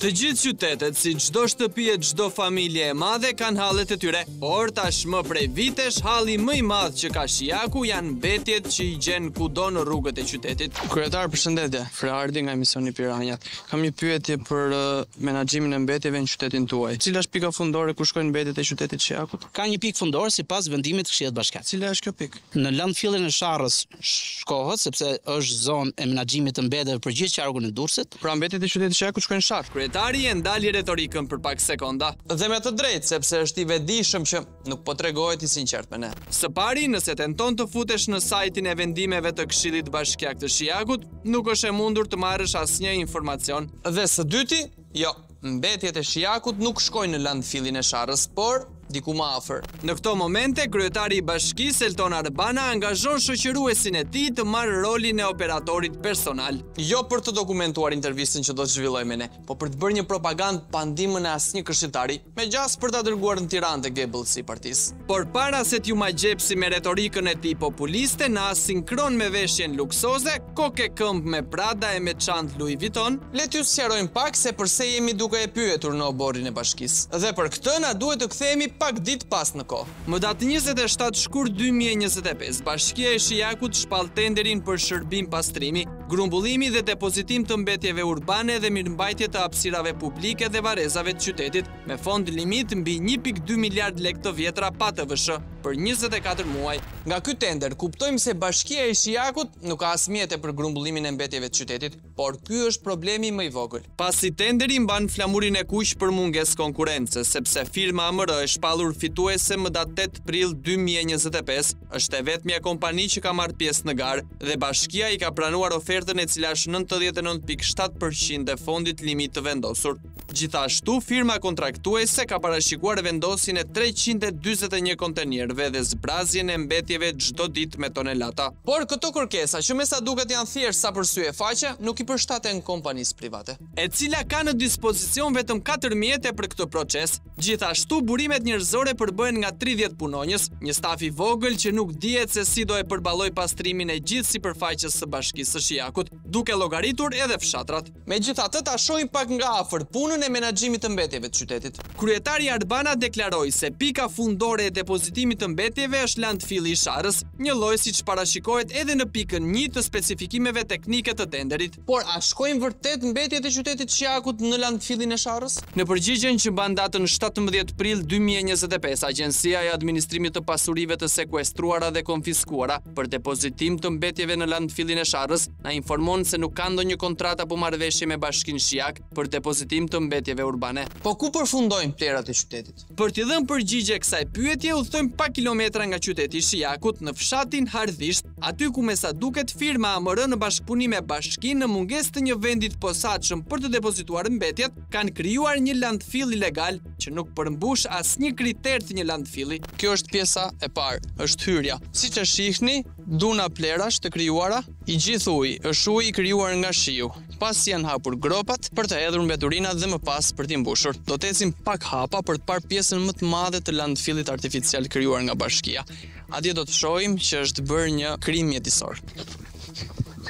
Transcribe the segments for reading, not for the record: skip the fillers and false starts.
Të gjithë qytetet, si çdo shtëpi e çdo familje e madhe, kanë hallet e tyre, por tashmë prej vitesh halli më i madh që ka Shijaku janë mbetjet që i gjen kudo në rrugët e qytetit. Kryetar, përshëndetje. Freardi nga emisioni Piranjat. Kam një pyetje për menaxhimin e mbetjeve në qytetin tuaj. Cila është pika fundore ku shkojnë mbetjet e qytetit Shijakut? Ka një pikë fundore sipas vendimit të Këshillit Bashkiak. Cila është kjo pikë? Në landfillin e Sharrës shkohet sepse është zonë e menaxhimit të mbetjeve për gjithë qarkun e Durrësit. Pra mbetjet e qytetit Shijakut shkojnë në Sharr. Kryetari e ndali retorikën për pak sekonda. Dhe me të drejtë, sepse është i vetëdijshëm që nuk po tregohet i sinqert me ne. Së pari, nëse tenton të futesh në sajtin e vendimeve të Këshillit Bashkiak të Shijakut, nuk është e mundur të marrësh asnjë informacion. Dhe së dyti, jo, mbetjet e Shijakut nuk shkojnë në landfillin e Sharrës, por diku më afër. Në këto momente, kryetari i bashkisë Elton Arbana angazhon shoqëruesin e tij të marrë rolin e operatorit personal. Jo për të dokumentuar intervistën që do të zhvilloj me ne, po për të bërë një propagandë pa ndihmën e asnjë këshilltari, me gjas për ta dërguar në Tiranë te Goebbelsi i partisë. Por para se t'ju magjepsi me retorikën e tij populiste në asinkron me veshjen luksoze, kokë këmbë me Prada e me çantë Louis Vuitton, le t'ju sqarojmë pak se përse jemi duke e pyetur në oborrin e bashkisë. Dhe për këtë na duhet të kthehemi pak ditë pas në kohë. Më datë 27 shkurt 2025, Bashkia e Shijakut shpall tenderin për shërbim pastrimi, grumbullimi dhe depozitim të mbetjeve urbane dhe mirëmbajtje të hapësirave publike dhe varezave të qytetit, me fond limit mbi 1.2 miliard lekë të vjetra pa TVSH për 24 muaj. Nga ky tender kuptojmë se Bashkia e Shijakut nuk ka as mjete për grumbullimin e mbetjeve të qytetit, por ky është problemi më i vogël. Pasi tenderi mban flamurin e kuq për mungesë konkurrence, sepse firma AMR e shpallur fituese më datë 8 prill 2025, është e vetmja kompani që ka marrë pjesë në garë dhe bashkia i ka pranuar ofertën e cila është 99.7% e fondit limit të vendosur. Gjithashtu, firma kontraktuese ka parashikuar vendosin e 341 kontenierëve dhe zbrazjen e mbetjeve çdo ditë me tonelata. Por këto kërkesa, që me sa duket janë thjesht sa për sy e faqe, nuk i përshtaten kompanisë private, e cila ka në dispozicion vetëm 4 mjete për këtë proces. Gjithashtu, burimet njerëzore përbëhen nga 30 punonjës, një staf i vogël që nuk dihet se si do e përballoj pastrimin e gjithë sipërfaqes së Bashkisë së Shijakut, duke llogaritur edhe fshatrat. Megjithatë, ta shohim pak nga afër punën e menaxhimit të mbetjeve të qytetit. Kryetari Arbana deklaroi se pika fundore e depozitimit të mbetjeve është landfilli i Sharrës, një lloj siç parashikohet edhe në pikën 1 të specifikimeve teknike të tenderit. Por a shkojnë vërtet mbetjet e qytetit Shijakut në landfillin e Sharrës? Në përgjigjen që mban datën 17 prill 2025, Agjencia e Administrimit të Pasurive të Sekuestruara dhe Konfiskuara për depozitim të mbetjeve në landfillin e Sharrës na informon se nuk ka ndonjë kontratë apo marrëveshje me Bashkinë Shijak për depozitim të mbetjeve urbane. Po ku përfundojnë plerat e qytetit? Për t'i dhënë përgjigje kësaj pyetje, udhtojmë pak kilometra nga qyteti i Shijakut në fshatin Hardhisht, aty ku me sa duket firma AMR në bashkëpunim me Bashkinë në mungesë të një vendi të posaçëm për të depozituar mbetjet, kanë krijuar një landfill ilegal që nuk përmbush asnjë kriter të një landfilli. Kjo është pjesa e parë, është hyrja. Siç e shihni, duna plerash të krijuara, i gjithë uji është uji i krijuar nga shiu. Pasi janë hapur gropat për të hedhur mbeturinat dhe më pas për t'i mbushur. Do të ecim pak hapa për të parë pjesën më të madhe të landfillit artificial krijuar nga Bashkia. Atje do të shohim që është bërë një krim mjedisor.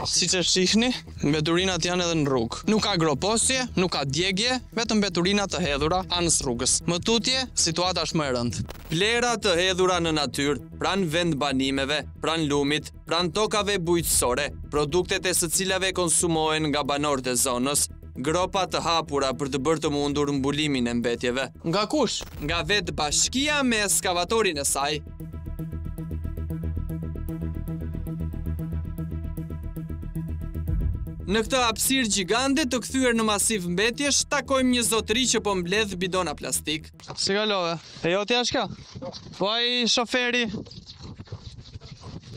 Siç e shihni, mbeturinat janë edhe në rrugë. Nuk ka gropostje, nuk ka djegje, vetëm mbeturina të hedhura anës rrugës. Më tutje, situata është më e rëndë. Plera të hedhura në natyrë, pranë vendbanimeve, pranë lumit, pranë tokave bujqësore, produktet e së cilave konsumohen nga banorët e zonës, gropa të hapura për të bërë të mundur mbulimin e mbetjeve. Nga kush? Nga vetë Bashkia me ekskavatorin e saj. Në këtë hapësirë gjigande të kthyer në masiv mbetjesh, takojmë një zotëri që po mbledh bidona plastik. Si kalove? E jo t'ja shka? Po ai shoferi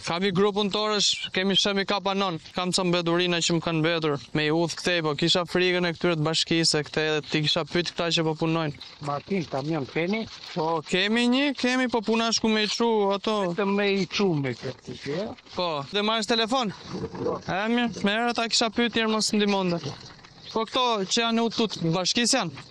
Kapi grupun torësh, kemi shemi kapanon. Kam ca mbeturina që më kanë mbetur me i udh këtej, po kisha frikën e këtyre të bashkisë, këtej ti kisha pyet këta që po punojnë. Makinë, kamion keni? Po, kemi, po puna është ku me i çu ato. Të me i çu me këtë, ja? Po, dhe marrësh telefon? Mirë, ta kisha pyet tjerë mos ndihmonte. Po këto që janë udhtut, bashkisë janë?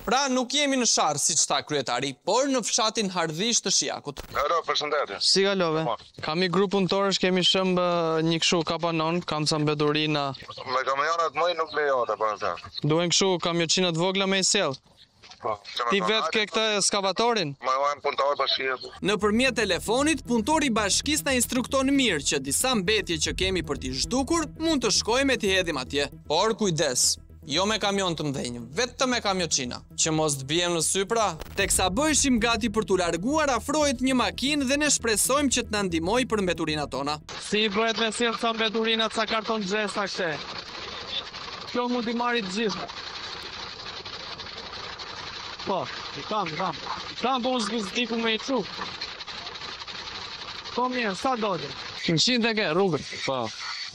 Pra nuk jemi në Sharr, siç tha kryetari, por në fshatin Hardhish të Shijakut. Alo, përshëndetje. Si kalove? Kam i grup punëtorësh, kemi shëmbë një kështu kapanon, kam sa mbeturina. Me kamionat mëj nuk lejohet apo atë. Duhen kështu kamiocinat vogla me i sjell. Ti vetë ke këtë ekskavatorin? Ma jojmë punëtor bashkia. Nëpërmjet telefonit, punëtori i bashkisë na instrukton mirë që disa mbetje që kemi për t'i zhdukur mund të shkojmë e t'i hedhim atje. Por kujdes, jo me kamion të mdhenjë, vetëm me kamiocina, që mos të bijem në sy pra. Teksa bëheshim gati për t'u larguar, afrohet një makinë dhe ne shpresojmë që t'na ndihmojë për mbeturinat tona. Si bëhet me sjell ca mbeturinat, ca karton xhesa kështu. Kjo mund t'i marri të gjitha. Po, kam, po unë s'diku me i qu. Po mirë, sa dojtë? 100 e ke rrugën. Po,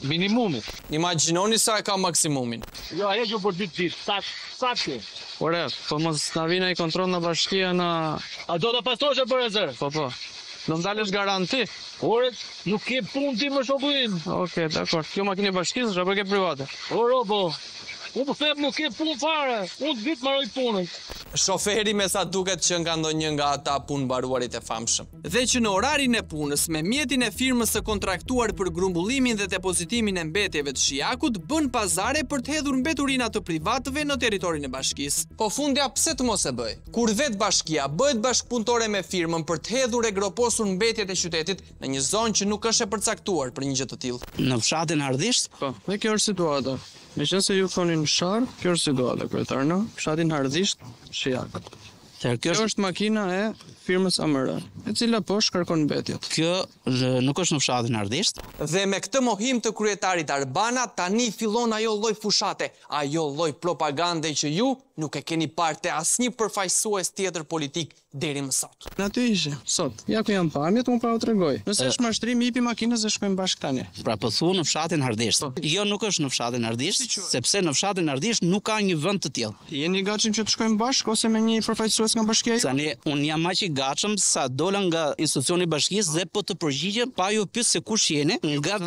minimumit. Imagjinoni sa e ka maksimumin. Jo, e që për ditë, sa që? Ore, po mos na vina i kontrol në bashkia në... A do të pasoshe për e zërë? Po. Do m'dalesh garanti? Ore, nuk ke punë ti më shokuin. Okej, dakor. Kjo makinë e bashkisë është apo ke private? Oro, po. Unë po them nuk ke punë fare, unë të vitë marroj punën. Shoferi me sa duket që nga ndonjë nga ata punë mbaruarit e famshëm. Dhe që në orarin e punës, me mjetin e firmës së kontraktuar për grumbullimin dhe depozitimin e mbetjeve të Shijakut, bën pazare për të hedhur mbeturina të privatëve në territorin e bashkisë. Po fundja pse të mos e bëj? Kur vetë bashkia bëhet bashkëpunëtore me firmën për të hedhur e groposur mbetjet e qytetit në një zonë që nuk është e përcaktuar për një gjë të tillë. Në fshatin Hardhish, Po, dhe kjo është situata. Meqense ju thoni në Sharr, kjo është situata kryetar në fshatin Hardhish, Shijak. Kjo është makina e firmës AMR, e cila po shkarkon mbetjet. Kjo nuk është në fshatin Hardhish. Dhe me këtë mohim të kryetarit Arbana, tani fillon ajo lloj fushate, ajo lloj propagande që ju nuk e keni parë te asnjë përfaqësues tjetër politik deri më sot. Në aty ishe, sot. Ja ku jam pamjet, unë pa u tregoj. Nëse është mashtrim, ipi makinës dhe shkojmë bashkë tani. Pra po thua në fshatin Hardhish. Jo, nuk është në fshatin Hardhish, sepse në fshatin Hardhish nuk ka një vend të tillë. Jeni gatshëm që të shkojmë bashkë ose me një përfaqësues nga bashkia? Tani unë jam aq i gatshëm sa dola nga institucioni i bashkisë dhe po të përgjigjem pa ju pyet se kush jeni, nga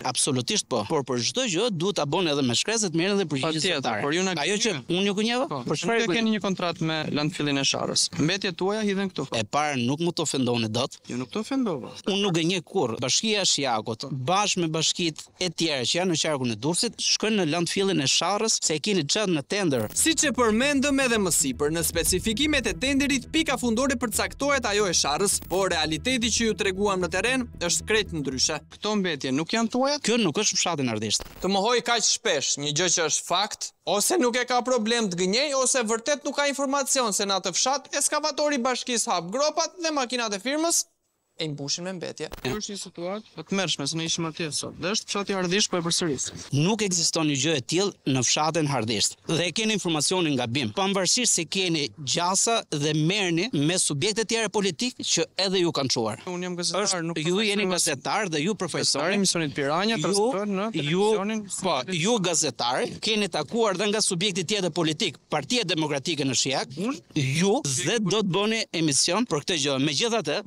absolutisht po. Por për çdo gjë duhet ta bëni edhe me shkresë të merren dhe përgjigje zyrtare. Ajo që unë ju gënjeva, për çfarë keni një kontratë me landfillin e Sharrës? Mbetjet tuaja hidhen këtu. E para nuk më të ofendoni dot. Jo, nuk të ofendova. Unë nuk gënjej kurrë. Bashkia e Shijakut bashkë me bashkitë e tjera që janë në qarkun e Durrësit shkojnë në landfillin e Sharrës se e keni çad në tender. Siç e përmendëm edhe më sipër, në specifikimet e tenderit pika fundore përcaktohet ajo e Sharrës, por realiteti që ju treguam në terren është krejt ndryshe. Këto mbetje nuk janë tuaja? Kjo nuk është fshatin Hardhish. Të mohoj kaq shpesh një gjë që është fakt, ose nuk e ka problem të gënjej, ose vërtet nuk ka informacion se në atë fshat ekskavatori i bashkisë hap gropat dhe makinat e firmës e mbushin me mbetje. Kjo është një situatë të mërshme se ne ishim atje sot. Dhe është fshati Hardhish po e përsëris. Nuk ekziston një gjë e tillë në fshatin Hardhish. Dhe e keni informacionin gabim. Pavarësisht se keni gjasa dhe merrni me subjekte të tjera politik që edhe ju kanë çuar. Unë jam gazetar, nuk ju jeni gazetar dhe ju profesor emisionit Piranja transmetohet në televizonin. Po, ju gazetar keni takuar dhe nga subjekti tjetër politik, Partia Demokratike në Shijak. Ju dhe do të bëni emision për këtë gjë. Megjithatë,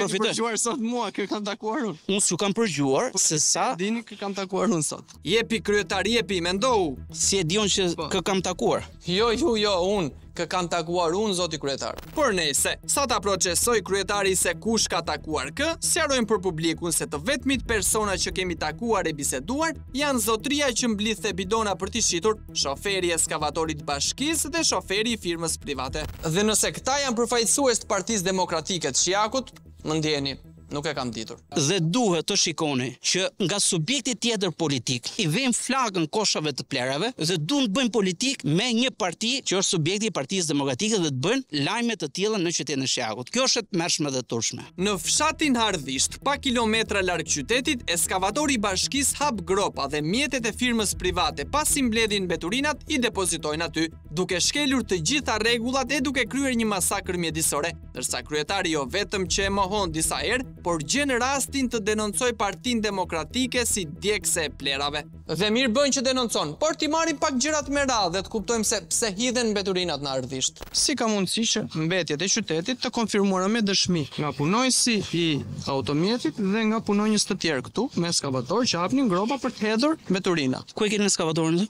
përgjuar sot mua, kë kam takuar unë. Unë s'u kam përgjuar se sa dini kë kam takuar unë sot. Jepi kryetari, jepi, mendohu. Si e diun që kë kam takuar? Jo, unë kë kam takuar unë, zoti kryetar. Por nëse, sa ta procesoj kryetari se kush ka takuar kë, sqarojmë për publikun se të vetmit persona që kemi takuar e biseduar janë zotria që mblidhte bidona për t'i shitur, shoferi ekskavatorit bashkisë dhe shoferi i firmës private. Dhe nëse këta janë përfaqësues të Partisë Demokratike të Shijakut, më ndjeni, nuk e kam ditur. Dhe duhet të shikoni që nga subjekti tjetër politik i vëjmë flakën koshave të plerave dhe duan të bëjnë politik me një parti që është subjekti i Partisë Demokratike dhe të bëjnë lajme të tilla në qytetin e Shijakut. Kjo është e mërshme dhe turshme. Në fshatin Hardhish, pa kilometra larg qytetit, ekskavatori i bashkisë hap gropa dhe mjetet e firmës private pasi mbledhin mbeturinat i depozitojnë aty, duke shkelur të gjitha rregullat e duke kryer një masakër mjedisore, ndërsa kryetari jo vetëm që e mohon disa herë, por gjen rastin të denoncoj Partinë Demokratike si djegse e plerave. Dhe mirë bën që denoncon, por ti marrim pak gjërat me radhë dhe të kuptojmë se pse hidhen mbeturinat në Hardhish. Si ka mundësi që mbetjet e qytetit të konfirmuara me dëshmi nga punojësi i automjetit dhe nga punonjës të tjerë këtu me ekskavator që hapnin gropa për të hedhur mbeturinat. Ku e keni ekskavatorin?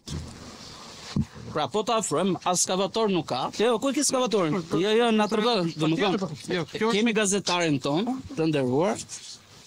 Pra po ta afrojmë, as skavator nuk ka. Jo, ku ke skavatorin? Jo, na tregoj. Domethënë, kemi gazetarin ton, të nderuar,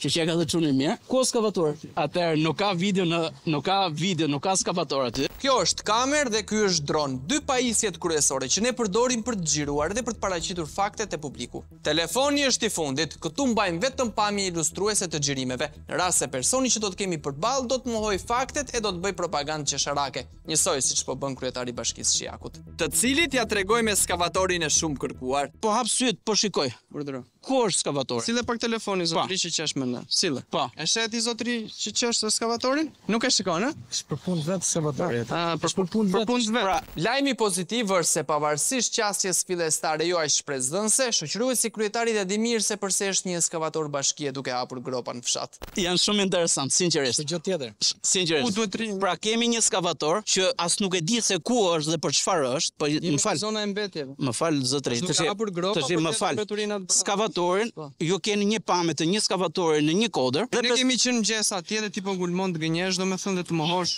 që ka dhe çuni mirë. Ku skavator? Atëherë nuk ka video, nuk ka skavator aty. Kjo është kamerë dhe ky është dron, dy pajisjet kryesore që ne përdorim për të xhiruar dhe për të paraqitur faktet e publiku. Telefoni është i fundit, këtu mbajmë vetëm pamje ilustruese të xhirimeve. Në rast se personi që do të kemi përballë do të mohoj faktet e do të bëj propagandë qesharake, njësoj siç po bën kryetari i Bashkisë Shijakut. Të cilit ja tregoj me skavatorin e shumë kërkuar. Po hap syt, po shikoj. Urdhëro. Ku është skavatori? Sille pak telefoni zotri që qesh me ne. Sille. Po. E sheti zotri që qesh të skavatorin? Nuk e shikon, a? Përpun vetë skavatorit. Për punë vet. Pra, lajmi pozitiv është se pavarësisht qasjes fillestare jo aq shpresdhënëse, shoqëruesi kryetari dhe di mirë se përse është një ekskavator bashkie duke hapur gropa në fshat. Janë shumë interesant, sinqerisht. Gjë tjetër. Sinqerisht. Ku duhet rrim? Pra kemi një skavator që as nuk e di se ku është dhe për çfarë është, po më fal. Zona e mbetjeve. Më fal zotri, Duke hapur gropa, më fal. Skavatorin, ju keni një pamje të një skavatori në një kodër. Ne kemi qenë gjesa atje dhe ti po ngulmon të gënjesh, domethënë dhe të mohosh.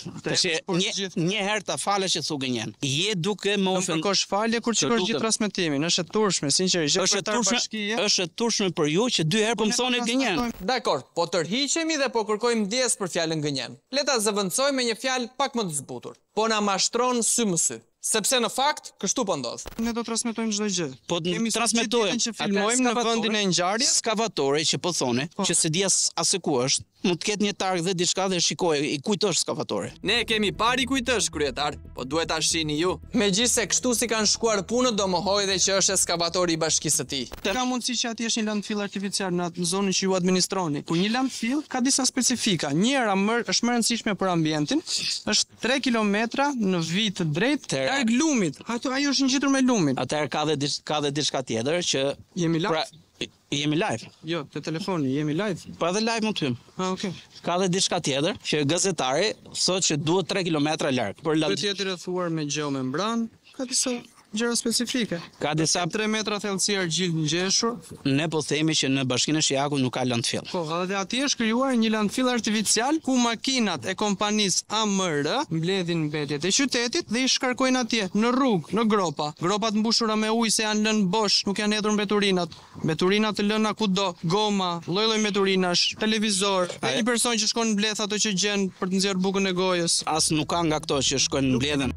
Një herë ta falesh që thu gënjen. Je duke më ofenduar. Kërkosh falje kur çikosh gjithë transmetimin. Është e turshme, sinqerisht. Është e turshme për ju që dy herë po më thoni gënjen. Dakor, po tërhiqemi dhe po kërkojmë ndjes për fjalën gënjen. Le ta zëvendësojmë me një fjalë pak më të zbutur. Po na mashtron sy më sy. Sepse në fakt, kështu po ndodh. Ne do transmetojmë çdo gjë. Po transmetojmë që filmojmë në vendin e ngjarjes. Skavatori që po thoni, që se di as se ku është, mund të ketë një targ dhe diçka dhe shikoj, i kujt është skavatori. Ne kemi pari kujt është kryetar, po duhet ta shihni ju. Megjithse kështu si kanë shkuar punët, do mohoj dhe që është ekskavatori i bashkisë së tij. Ka mundësi që atje është një landfill artificial në atë zonën që ju administroni. Ku një landfill ka disa specifika. Njëra është më e rëndësishme për ambientin, është 3 kilometra në vit të drejtë larg lumit. Ajo është ngjitur me lumin. Atëherë ka dhe diçka tjetër që jemi live. Jemi live. Jo, te telefoni, jemi live. Po edhe live mund të hym. Okay. Ka dhe diçka tjetër që gazetari thotë që duhet 3 kilometra larg. Por tjetër e thuar me gjeomembran, ka disa gjëra specifike. Ka disa 3 metra thellësi argjill ngjeshur. Ne po themi që në Bashkinë e Shijakut nuk ka landfill. Po, edhe atje është krijuar një landfill artificial ku makinat e kompanisë AMR mbledhin mbetjet e qytetit dhe i shkarkojnë atje në rrugë, në gropa. Gropat mbushura me ujë se janë lënë bosh, nuk janë hedhur mbeturinat. Mbeturinat të lëna kudo, goma, lloj-lloj mbeturinash, televizor. Një person që shkon mbledh ato që gjen për të nxjerrë bukën e gojës. As nuk ka nga këto që shkojnë mbledhen.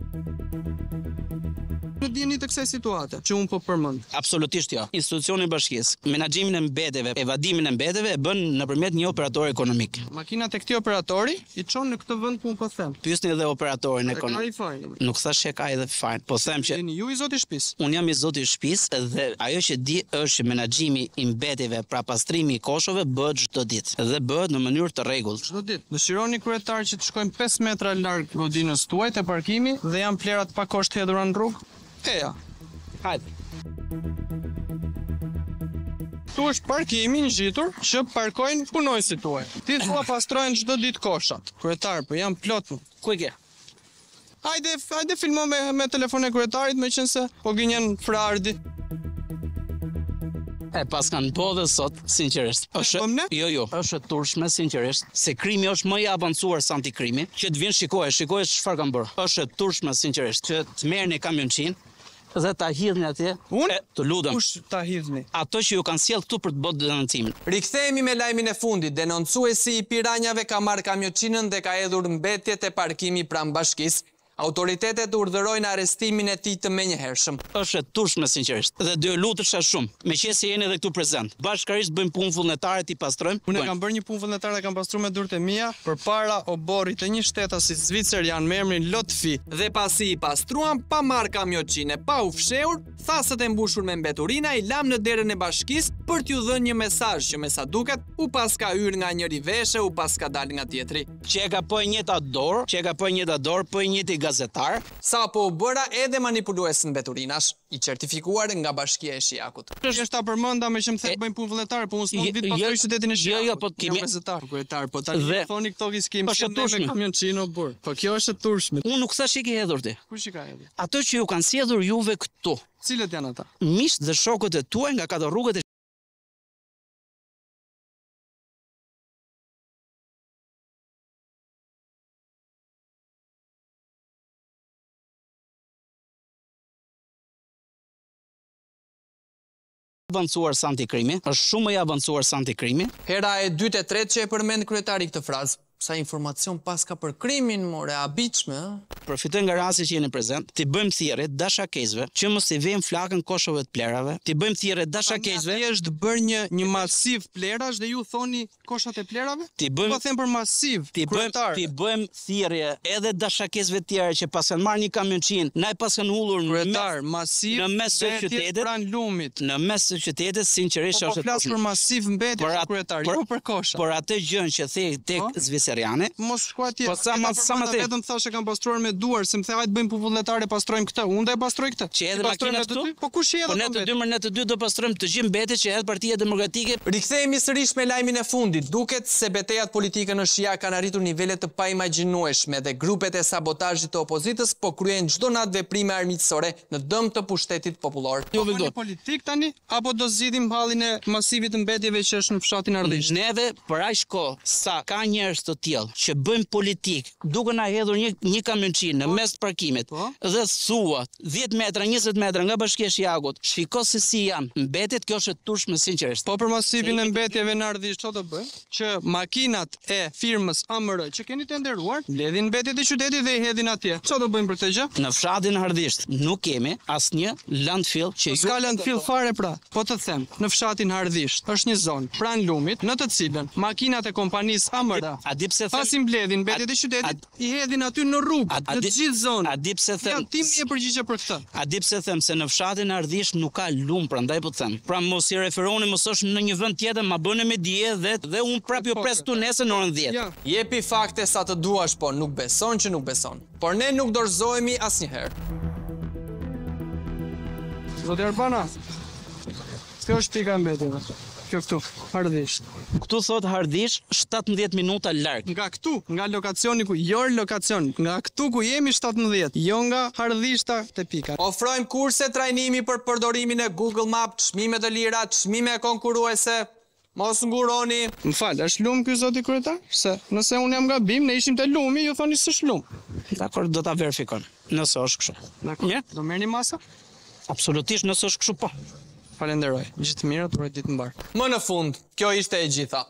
Në dijeni të kësaj situate që unë po përmend. Absolutisht jo. Institucioni i bashkisë, menaxhimin e mbetjeve, evadimin e mbetjeve e bën nëpërmjet një operatori ekonomik. Makinat e këtij operatori i çon në këtë vend ku unë po them. Pyesni edhe operatorin ekonomik. Nuk thash se ka edhe fajin, po them që jeni ju i zoti i shtëpisë. Unë jam i zoti i shtëpisë dhe ajo që di është që menaxhimi i mbetjeve, pra pastrimi i koshove bëhet çdo ditë dhe bëhet në mënyrë të rregullt. Çdo ditë. Dëshironi kryetar që të shkojmë 5 metra larg godinës tuaj te parkimi dhe janë plerat pa kosht hedhura në rrugë. Eja. Hajde. Tu është parkimi ngjitur që parkojnë punojësit tuaj. Ti thua pastrojnë çdo ditë koshat. Kryetar, po jam plot. Ku e ke? Hajde filmo me telefonin e kryetarit, meqense po gënjen frardi. Pas kanë po dhe sot, sinqerisht. Jo, është e turshme, sinqerisht, se krimi është më i avancuar sa antikrimi, që të vinë shikoje çfarë kanë bërë. Është e turshme, sinqerisht, që të merrni kamionçin dhe ta hidhni atje. Unë? Të lutem. Kush ta hidhni? Ato që ju kanë sjellë këtu për të bërë denoncimin. Rikthehemi me lajmin e fundit. Denoncuesi i Piranjave ka marrë kamionçinën dhe ka hedhur mbetjet e parkimit pranë bashkisë. Autoritetet urdhërojnë arrestimin e tij të menjëhershëm. Është e turshme, sinqerisht, dhe do ju lutesha shumë, meqense jeni edhe këtu prezant. Bashkërisht bëjmë punë vullnetare ti pastrojmë. Unë kam bërë një punë vullnetare, kam pastruar me durët e mia përpara oborrit të një shteta si Zvicër janë me emrin Lotfi. Dhe pasi i pastruan pa marrë kamionçinë, pa u fshehur, thasët e mbushur me mbeturina i lam në derën e bashkisë për t'ju dhënë një mesazh që me sa duket u paska hyr nga njëri veshe, u paska dal nga tjetri. Që e ka po e njëjta dorë, po e njëjti gazetar. Sa po u bëra edhe manipulues në mbeturinash, i certifikuar nga Bashkia e Shijakut. Është ta përmenda me që më thënë bëjmë punë vullnetare, po unë s'mund vit pas qytetin e Shijakut. Jo, po kemi gazetar, kryetar, po tani thoni këto që kemi me kamionçino burr. Po kjo është e turshme. Unë nuk thash që ke hedhur ti. Kush i ka hedhur? Ato që ju kanë sjellur juve këtu. Cilët janë ata? Miqt dhe shokët e tuaj nga katër rrugët e avancuar sa antikrimi, është shumë më i avancuar sa antikrimi. Hera e dytë e tretë që e përmend kryetari këtë frazë. Sa informacion paska për krimin, more, habitshme, ë? Përfitoj nga rasti që jeni prezent, ti bëjmë thirrje dashakezëve që mos i vejmë flakën koshave të plerave, ti bëjmë thirrje dashakezëve. Ti është bërë një masiv plerash dhe ju thoni koshat e plerave? Ti bëjmë Po them për masiv. Ti bëjmë thirrje edhe dashakezëve të tjerë që pas kanë marrë një kamionçin, na e pas kanë hullur masiv në mes të qytetit, pranë lumit. Në mes të qytetit sinqerisht është. Po flas për masiv mbetje kryetar, jo për kosha. Por atë gjën që the tek Zviceriane, mos shko atje. Po sa më të vetëm thashë kanë pastruar me duar, se më the hajt bëjmë puvullnetare, pastrojmë këtë. Unë do e pastroj këtë. Që edhe makinat këtu? Po kush i edhe? Po ne të dy do pastrojmë të gjithë mbetet që edhe Partia Demokratike. Rikthehemi sërish me lajmin e fundit. Duket se betejat politike në Shqipëri kanë arritur nivele të paimagjinueshme dhe grupet e sabotazhit të opozitës po kryejnë çdo natë veprime armiqësore në dëm të pushtetit popullor. Jo vetëm politik tani apo do zgjidhim hallin e masivit të mbetjeve që është në fshatin Ardhisht. Neve për aq kohë sa ka njerëz të tillë që bëjmë politik, duke na hedhur një kamionçin në mes të parkimit dhe thuat 10 metra, 20 metra nga Bashkia e Shiakut, shiko se si janë mbetet, kjo është turshme sinqerisht. Po për masivin e mbetjeve në Ardhisht çfarë do bëjmë? Që makinat e firmës AMR që keni tenderuar, mbledhin mbetjet e qytetit dhe i hedhin atje. Çfarë do bëjmë për këtë gjë? Në fshatin Ardhisht nuk kemi asnjë landfill që s'ka landfill fare pra. Po të them, në fshatin Ardhisht është një zonë pranë lumit në të cilën makinat e kompanisë AMR pasi mbledhin mbetjet e qytetit, i hedhin aty në rrugë, në të gjithë zonën. A di pse them? Ti më e përgjigje për këtë. A di pse them se në fshatin Ardhisht nuk ka lum, prandaj po them. Pra mos i referoni mos është në një vend tjetër, ma bëni me dije dhe unë prapë ju pres tu nesër në orën 10. Ja. Jepi fakte sa të duash, po nuk beson që nuk beson. Por ne nuk dorëzohemi asnjëherë. Zoti Arbana. Kjo është pika e mbetjeve. Kjo këtu, Ardhisht. Këtu thot Ardhisht 17 minuta larg. Nga këtu, nga lokacioni ku lokacion, nga këtu ku jemi 17, jo nga Ardhishta te pika. Ofrojmë kurse trajnimi për përdorimin e Google Maps, çmime të lira, çmime konkurruese. Mos nguroni. Më fal, është lum ky zoti kryetar? Se nëse unë jam gabim, ne ishim te lumi, ju thoni s'është lum. Dakor, do ta verifikon. Nëse është kështu. Dakor. Mirë, do merrni masa? Absolutisht, nëse është kështu po. Falenderoj. Gjithë mirë, uroj ditë mbar. Më në fund, kjo ishte e gjitha.